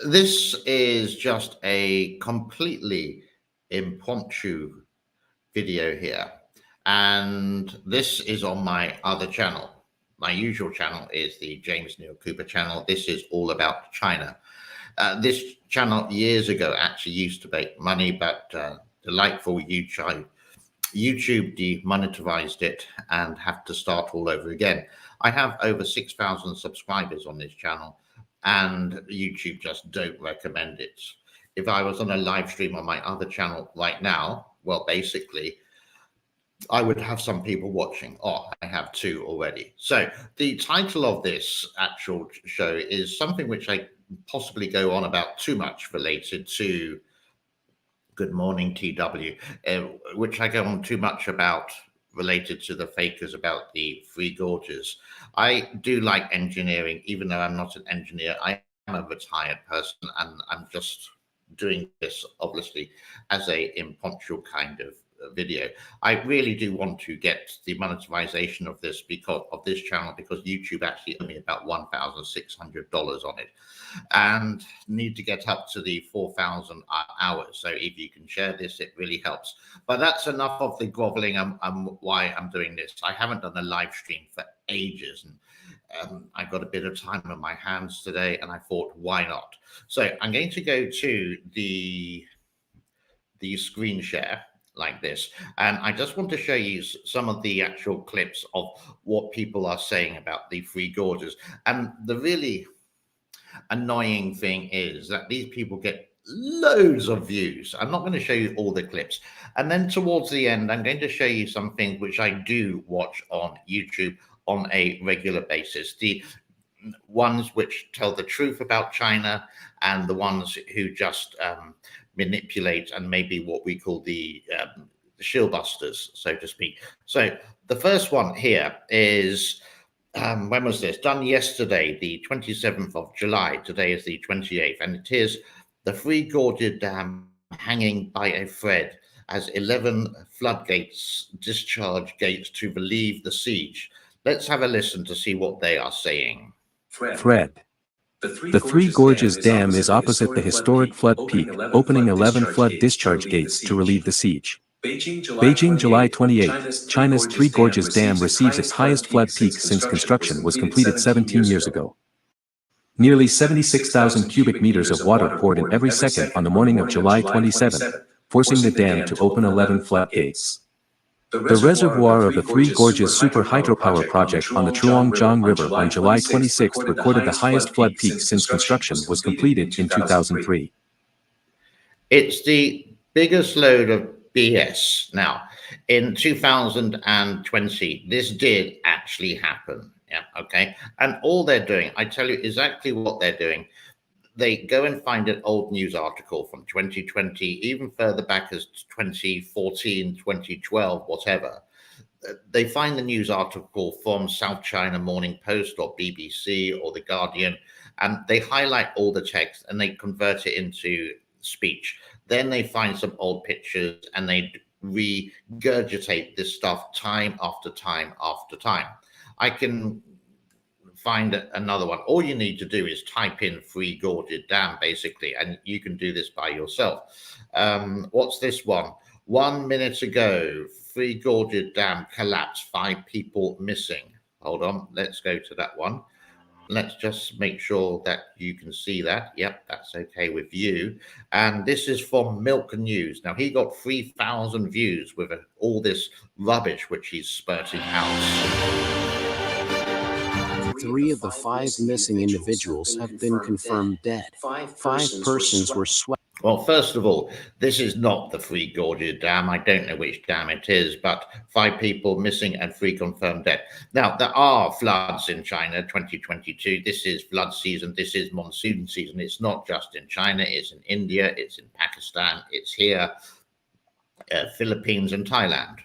This is just a completely impromptu video here. And this is on my other channel. My usual channel is the James Neil Cooper channel. This is all about China. This channel years ago actually used to make money, but delightful YouTube demonetized it and have to start all over again. I have over 6,000 subscribers on this channel, and YouTube just don't recommend it. If I was on a live stream on my other channel right now, well, basically, I would have some people watching. Oh, I have two already. So the title of this actual show is something which I possibly go on about too much related to Good Morning TW, which I go on too much about related to the fakers about the Three Gorges. I do like engineering, even though I'm not an engineer. I am a retired person, and I'm just doing this obviously as a impromptu kind of video. I really do want to get the monetization of this because of this channel, because YouTube actually owed me about $1,600 on it, and need to get up to the 4,000 hours. So if you can share this, it really helps. But that's enough of the groveling. Why I'm doing this. I haven't done a live stream for ages, and I've got a bit of time on my hands today, and I thought, why not? So I'm going to go to the screen share like this, and I just want to show you some of the actual clips of what people are saying about the Three Gorges. And the really annoying thing is that these people get loads of views. I'm not going to show you all the clips. And then towards the end, I'm going to show you some things which I do watch on YouTube on a regular basis. The ones which tell the truth about China, and the ones who just manipulate and maybe what we call the shillbusters, so to speak. So the first one here is, when was this? Done yesterday, the 27th of July. Today is the 28th, and it is the Three Gorges Dam hanging by a thread as 11 floodgates discharge gates to relieve the siege. Let's have a listen to see what they are saying. Thread. The Three Gorges Dam is opposite the historic flood peak, opening 11 flood discharge gates to relieve the siege. Beijing, July 28. China's Three Gorges Dam receives its highest flood peak since construction was completed 17 years ago. Nearly 76,000 cubic meters of water poured in every second on the morning of July 27, forcing the dam to open 11 floodgates. The reservoir of the Three Gorges Super Hydropower Project on the Chuangjiang River on July 26 recorded the highest flood peak since construction was completed in 2003. It's the biggest load of BS. Now, in 2020, this did actually happen. Yeah, okay. And all they're doing, I tell you exactly what they're doing. They go and find an old news article from 2020, even further back as 2014, 2012, whatever. They find the news article from South China Morning Post or BBC or The Guardian, and they highlight all the text and they convert it into speech. Then they find some old pictures and they regurgitate this stuff time after time after time. I can find another one. All you need to do is type in Three Gorges Dam, basically, and you can do this by yourself. What's this one? 1 minute ago, Three Gorges Dam collapsed, 5 people missing. Hold on, let's go to that one. Let's just make sure that you can see that. Yep, that's okay with you. And this is from Milk News. Now, he got 3,000 views with all this rubbish which he's spurting out. 3 of the 5 missing individuals have been confirmed dead. 5 persons were swept. Well, first of all, this is not the Three Gorges Dam. I don't know which dam it is, but 5 people missing and 3 confirmed dead. Now, there are floods in China 2022. This is flood season. This is monsoon season. It's not just in China. It's in India. It's in Pakistan. It's here, Philippines and Thailand.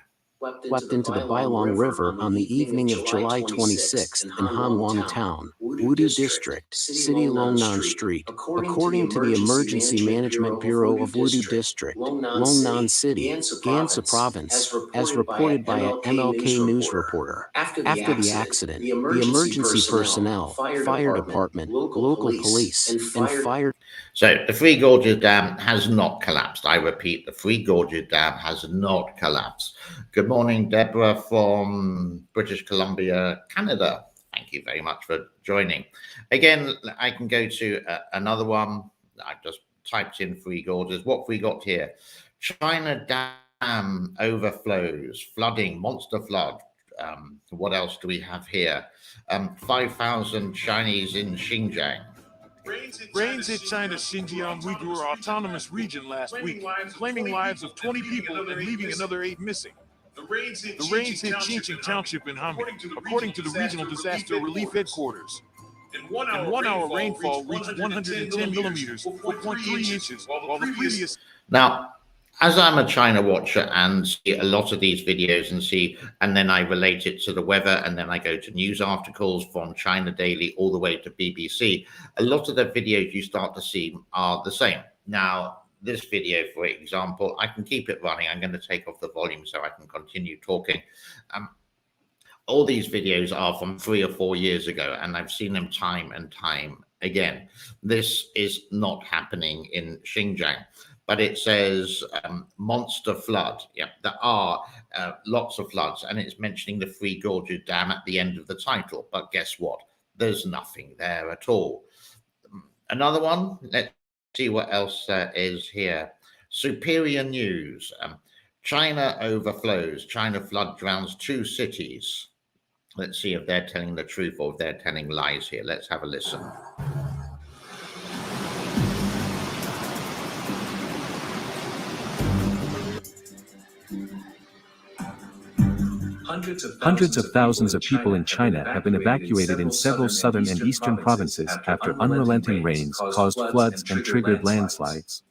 Swept into the Bailong River on the evening of July 26 in Hanwang Town, Wudu District, City Longnan Street. According to the Emergency Management Bureau of Wudu District, Longnan City, Gansu Province, as reported by a MLK News reporter. After the accident, the emergency personnel, fire department, local police, and fire. So the Three Gorges Dam has not collapsed. I repeat, the Three Gorges Dam has not collapsed. Good morning, Deborah from British Columbia, Canada. Thank you very much for joining. Again, I can go to another one. I've just typed in Three Gorges. What have we got here? China Dam overflows, flooding, monster flood. What else do we have here? 5,000 Chinese in Xinjiang. Rains hit China's Xinjiang Uyghur Autonomous Region last week, claiming lives of 20 people and leaving another 8 missing. The rains hit Xinjiang Township in Hamhung, according to the Regional Disaster Relief Headquarters. In 1 hour, rainfall reached 110 millimeters, 4.3 inches, while the previous... Now, as I'm a China watcher and see a lot of these videos and then I relate it to the weather, and then I go to news articles from China Daily all the way to BBC, a lot of the videos you start to see are the same. Now, this video, for example, I can keep it running. I'm going to take off the volume so I can continue talking. All these videos are from 3 or 4 years ago, and I've seen them time and time again. This is not happening in Xinjiang. But it says monster flood. Yeah, there are lots of floods, and it's mentioning the Three Gorges Dam at the end of the title. But guess what? There's nothing there at all. Another one. Let's see what else there is here. Superior news. China overflows. China flood drowns 2 cities. Let's see if they're telling the truth or if they're telling lies here. Let's have a listen. Hundreds of thousands of people in China have been evacuated in several southern and eastern provinces after unrelenting rains caused floods and triggered landslides.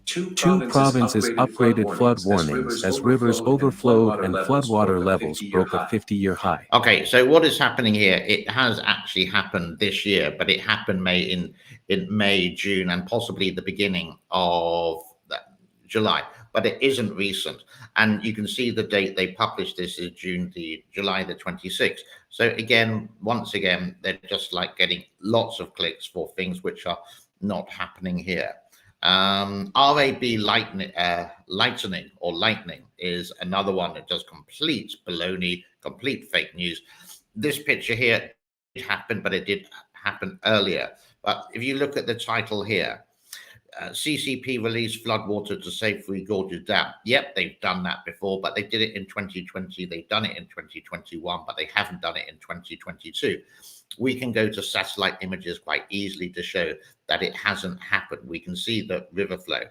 2 provinces upgraded flood warnings as rivers overflowed and floodwater levels broke a 50-year high. Okay, so what is happening here? It has actually happened this year, but it happened in May, June, and possibly the beginning of July. But it isn't recent. And you can see the date they published this is July the 26th. So again, once again, they're just like getting lots of clicks for things which are not happening here. RAB lightning is another one that does complete baloney, complete fake news. This picture here, it happened, but it did happen earlier. But if you look at the title here, CCP released floodwater to save Three Gorges Dam. Yep, they've done that before, but they did it in 2020. They've done it in 2021, but they haven't done it in 2022. We can go to satellite images quite easily to show that it hasn't happened. We can see the river flow.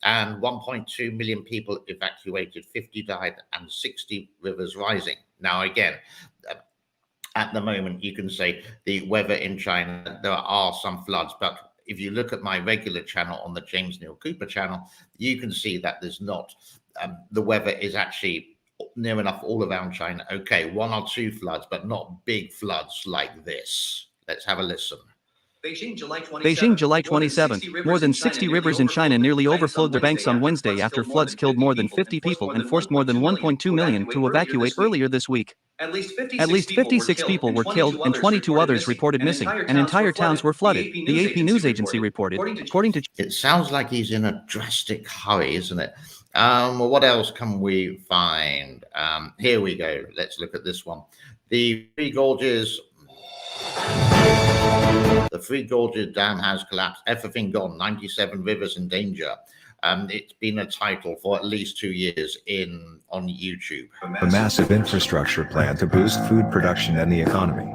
And 1.2 million people evacuated, 50 died, and 60 rivers rising. Now, again, at the moment, you can say the weather in China, there are some floods, but if you look at my regular channel on the James Neil Cooper channel, you can see that there's not, the weather is actually near enough all around China. Okay, 1 or 2 floods, but not big floods like this. Let's have a listen. Beijing, July 27th. More than 60 rivers in China nearly overflowed their banks on Wednesday after floods killed more than 50 people and forced more than 1.2 million to evacuate earlier this week. At least 56 people were killed and 22 others reported missing, and entire towns were flooded, the AP news agency reported. According to... It sounds like he's in a drastic hurry, isn't it? What else can we find? Here we go. Let's look at this one. The Three Gorges Dam has collapsed. Everything gone. 97 rivers in danger. It's been a title for at least 2 years on YouTube. A massive infrastructure plan to boost food production and the economy.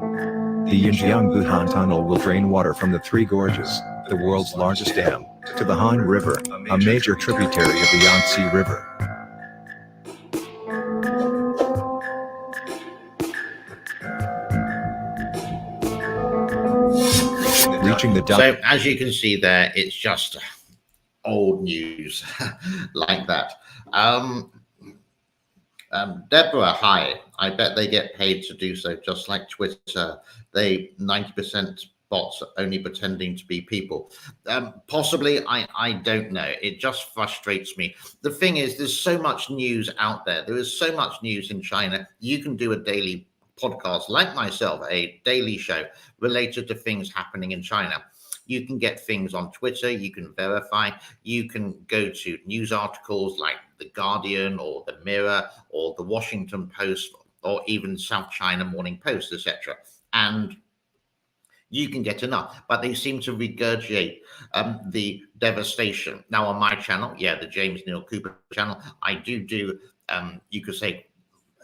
The Yinjiang-Buhan Tunnel will drain water from the Three Gorges, the world's largest dam, to the Han River, a major tributary of the Yangtze River. So as you can see there, it's just old news like that. Deborah, hi. I bet they get paid to do so, just like Twitter. They 90% bots only pretending to be people. Possibly, I don't know. It just frustrates me. The thing is, there's so much news out there. There is so much news in China. You can do a daily podcast like myself, a daily show related to things happening in China. You can get things on Twitter, you can verify, you can go to news articles like The Guardian or The Mirror or The Washington Post or even South China Morning Post, etc. And you can get enough, but they seem to regurgitate the devastation. Now, on my channel, yeah, the James Neil Cooper channel, I do you could say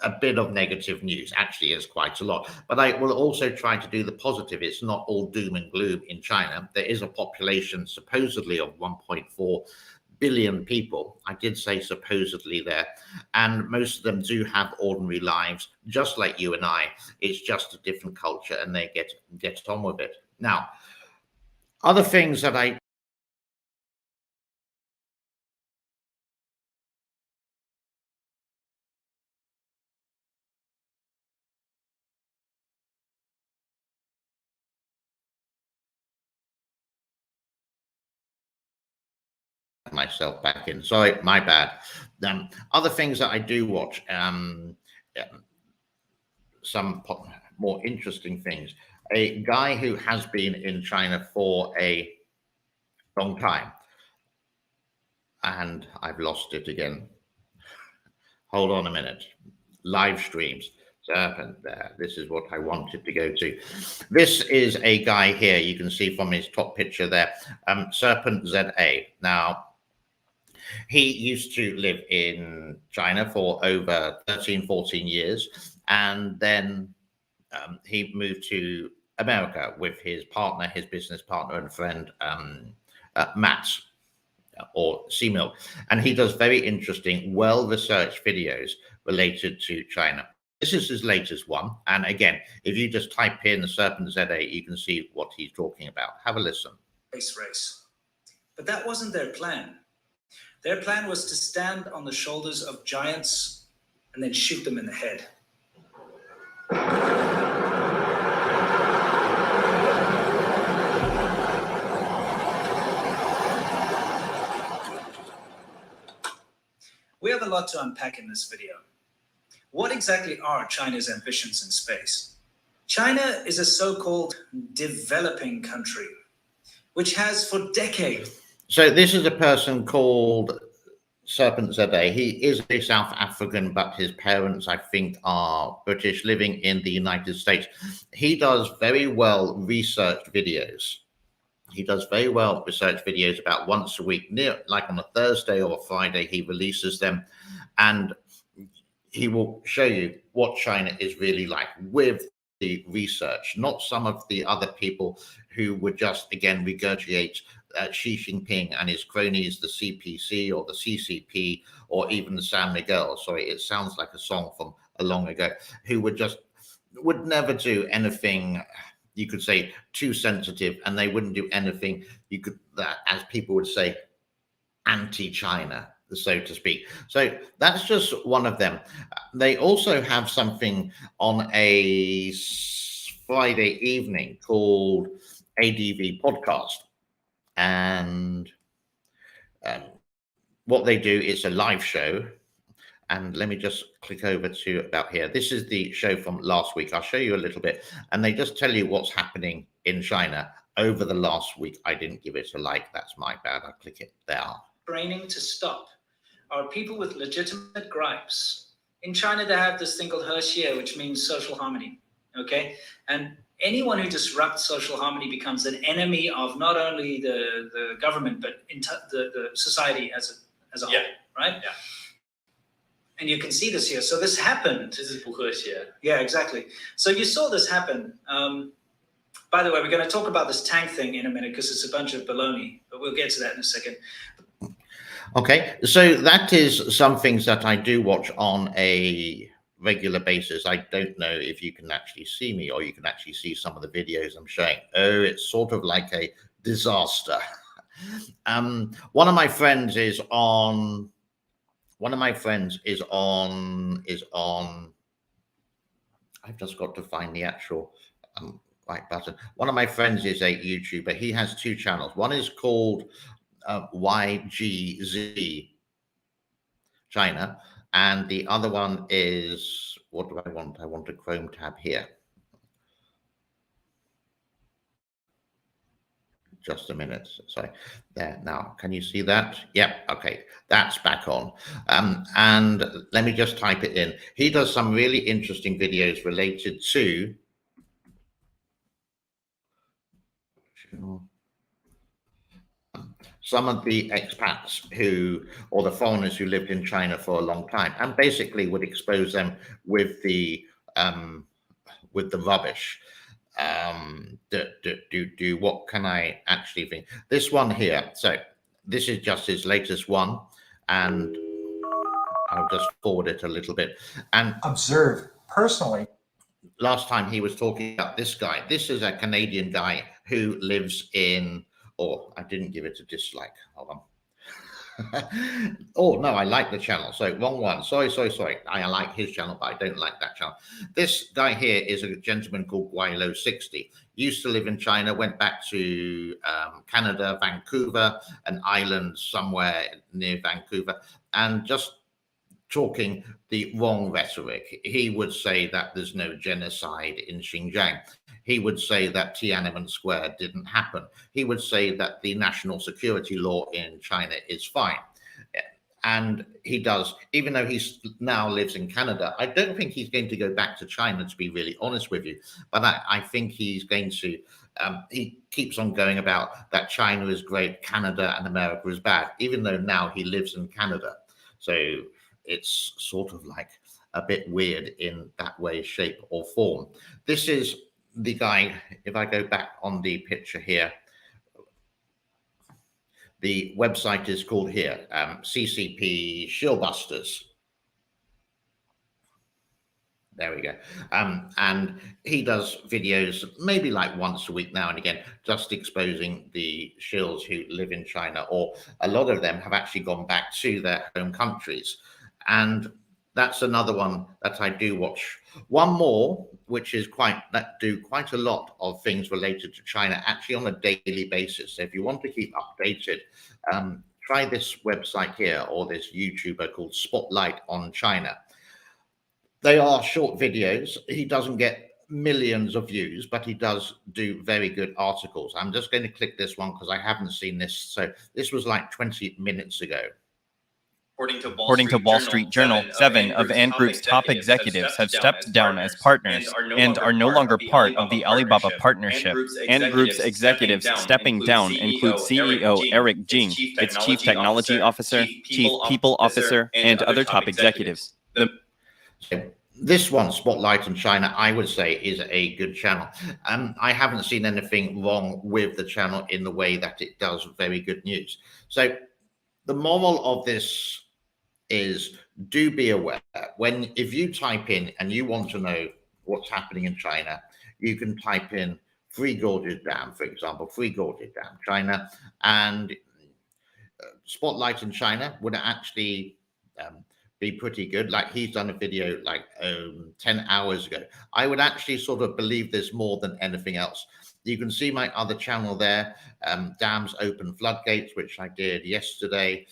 a bit of negative news. Actually, is quite a lot, but I will also try to do the positive. It's not all doom and gloom in China. There is a population supposedly of 1.4 billion people. I did say supposedly there, and most of them do have ordinary lives, just like you and I. It's just a different culture, and they get on with it. Now, other things that I myself back in. Sorry, my bad. Other things that I do watch, some more interesting things. A guy who has been in China for a long time, and I've lost it again. Hold on a minute. Live streams. Serpent there. This is what I wanted to go to. This is a guy here. You can see from his top picture there, Serpent ZA. Now, he used to live in China for over 13, 14 years. And then he moved to America with his partner, his business partner and friend, Matt, or C-Milk. And he does very interesting, well-researched videos related to China. This is his latest one. And again, if you just type in Serpent ZA, you can see what he's talking about. Have a listen. Race. But that wasn't their plan. Their plan was to stand on the shoulders of giants and then shoot them in the head. We have a lot to unpack in this video. What exactly are China's ambitions in space? China is a so-called developing country, which has for decades. So this is a person called Serpent ZA. He is a South African, but his parents, I think, are British, living in the United States. He does very well researched videos. He does very well researched videos about once a week, near like on a Thursday or a Friday, he releases them, and he will show you what China is really like with the research, not some of the other people who would just, again, regurgitate Xi Jinping and his cronies, the CPC or the CCP, or even San Miguel. Sorry, it sounds like a song from a long ago, who would never do anything, you could say, too sensitive, and they wouldn't do anything, you could, that, as people would say, anti-China, so to speak. So that's just one of them. They also have something on a Friday evening called ADV Podcast. And what they do is a live show. And let me just click over to about here. This is the show from last week. I'll show you a little bit. And they just tell you what's happening in China over the last week. I didn't give it a like. That's my bad. I'll click it there. Training to stop are people with legitimate gripes. In China, they have this thing called Hexie, which means social harmony. Okay? And anyone who disrupts social harmony becomes an enemy of not only the government, but the society as a whole, right? Yeah. And you can see this here. So this happened. Yeah, exactly. So you saw this happen. By the way, we're going to talk about this tank thing in a minute because it's a bunch of baloney, but we'll get to that in a second. Okay, so that is some things that I do watch on a regular basis. I don't know if you can actually see me or you can actually see some of the videos I'm showing. Oh, it's sort of like a disaster. One of my friends is on one of my friends is on I've just got to find the actual right button. One of my friends is a YouTuber. He has two channels. One is called YGZ China, and the other one is, what do I want? I want a Chrome tab here. Just a minute. Sorry. There now. Can you see that? Yep. Okay. That's back on. And let me just type it in. He does some really interesting videos related to some of the expats who, or the foreigners who lived in China for a long time, and basically would expose them with the rubbish. What can I actually think? This one here. So this is just his latest one, and I'll just forward it a little bit. And observe personally. Last time he was talking about this guy. This is a Canadian guy who lives in, or I didn't give it a dislike. Hold on. Oh no, I like the channel. So wrong one. Sorry. I like his channel, but I don't like that channel. This guy here is a gentleman called Guilo60. Used to live in China, went back to Canada, Vancouver, an island somewhere near Vancouver, and just talking the wrong rhetoric. He would say that there's no genocide in Xinjiang. He would say that Tiananmen Square didn't happen. He would say that the national security law in China is fine. And he does, even though he now lives in Canada. I don't think he's going to go back to China, to be really honest with you. But I think he's going to, he keeps on going about that China is great, Canada and America is bad, even though now he lives in Canada. So it's sort of like a bit weird in that way, shape or form. This is the guy, if I go back on the picture here, the website is called here, CCP Shieldbusters. There we go. And he does videos maybe like once a week now and again, just exposing the shills who live in China, or a lot of them have actually gone back to their home countries. And that's another one that I do watch. One more, which is that do quite a lot of things related to China, actually on a daily basis. So if you want to keep updated, try this website here, or this YouTuber called Spotlight on China. They are short videos. He doesn't get millions of views, but he does do very good articles. I'm just going to click this one because I haven't seen this. So this was like 20 minutes ago. According to Wall Street Journal, 7 of Ant Group's top executives have stepped down as partners and are no longer part of the Alibaba partnership. Ant Group's executives stepping down include CEO Eric Jing, its chief technology officer, chief people officer, and other top executives. This one, Spotlight on China, I would say is a good channel. I haven't seen anything wrong with the channel in the way that it does very good news. So the moral of this is, do be aware if you type in and you want to know what's happening in China, you can type in Three Gorges Dam, for example, Three Gorges Dam, China, and Spotlight in China would actually be pretty good. Like, he's done a video like 10 hours ago. I would actually sort of believe this more than anything else. You can see my other channel there, Dams Open Floodgates, which I did yesterday,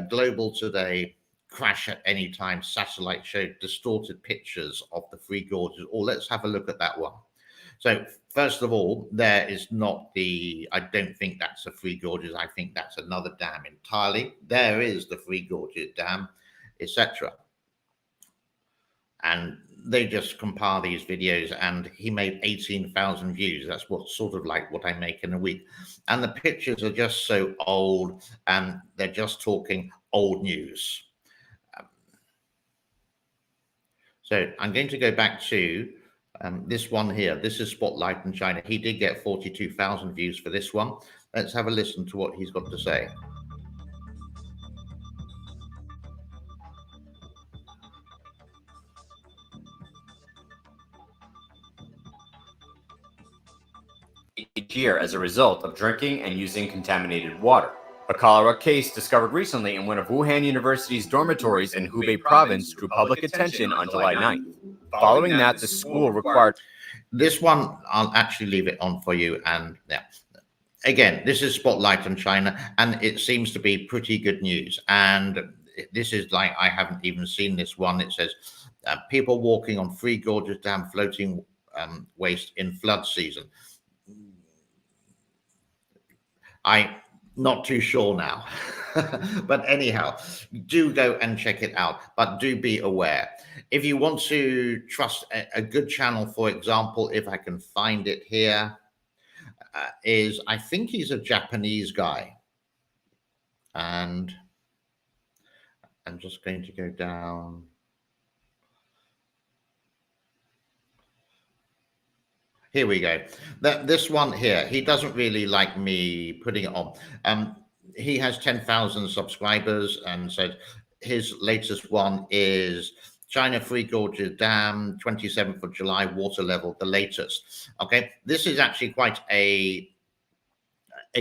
Global Today, Crash at Any Time, Satellite showed distorted pictures of the Three Gorges. Or let's have a look at that one. So first of all, there is not I don't think that's a Three Gorges. I think that's another dam entirely. There is the Three Gorges Dam, etc. And they just compile these videos, and he made 18,000 views. That's what I make in a week. And the pictures are just so old, and they're just talking old news. So I'm going to go back to this one here. This is Spotlight in China. He did get 42,000 views for this one. Let's have a listen to what he's got to say. Each year as a result of drinking and using contaminated water. A cholera case discovered recently in one of Wuhan University's dormitories in Hubei province drew public attention on July 9th. Following that, the school required... This one, I'll actually leave it on for you. And yeah, again, this is Spotlight on China, and it seems to be pretty good news. And this is like, I haven't even seen this one. It says, people walking on Three Gorges Dam floating waste in flood season. I'm not too sure now. But anyhow, do go and check it out, but do be aware. If you want to trust a good channel, for example, if I can find it here, I think he's a Japanese guy. And I'm just going to go down. Here we go. This one here, he doesn't really like me putting it on. He has 10,000 subscribers and said his latest one is China Three Gorges Dam, 27th of July, water level, the latest. Okay, this is actually quite a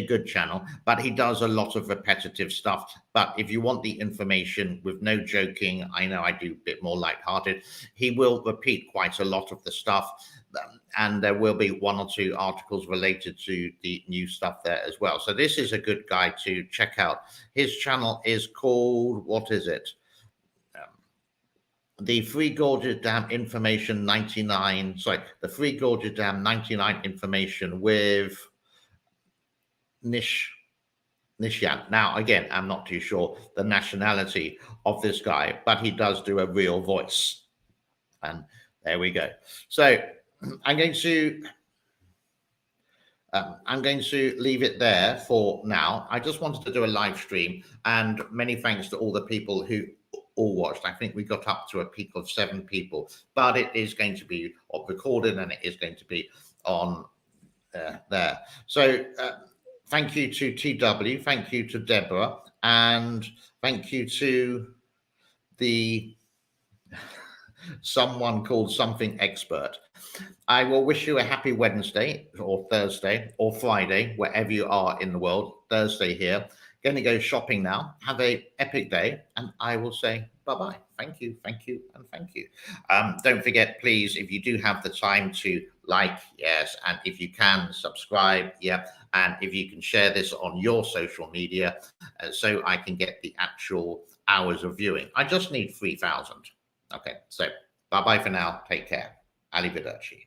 good channel, but he does a lot of repetitive stuff. But if you want the information with no joking, I know I do a bit more lighthearted, he will repeat quite a lot of the stuff, and there will be one or two articles related to the new stuff there as well. So this is a good guy to check out. His channel is called, what is it? The Three Gorges Dam Information 99, sorry, the Three Gorges Dam 99 Information with Nishan. Now, again, I'm not too sure the nationality of this guy, but he does do a real voice. And there we go. So I'm going to leave it there for now. I just wanted to do a live stream, and many thanks to all the people who all watched. I think we got up to a peak of 7 people, but it is going to be recorded and it is going to be on there. So thank you to TW, thank you to Deborah, and thank you to the someone called something expert. I will wish you a happy Wednesday or Thursday or Friday, wherever you are in the world. Thursday here. Going to go shopping now. Have a epic day, and I will say bye-bye. Thank you, and thank you. Don't forget, please, if you do have the time to like, yes, and if you can, subscribe, yeah, and if you can share this on your social media so I can get the actual hours of viewing. I just need 3,000. Okay, so bye-bye for now. Take care. Arrivederci.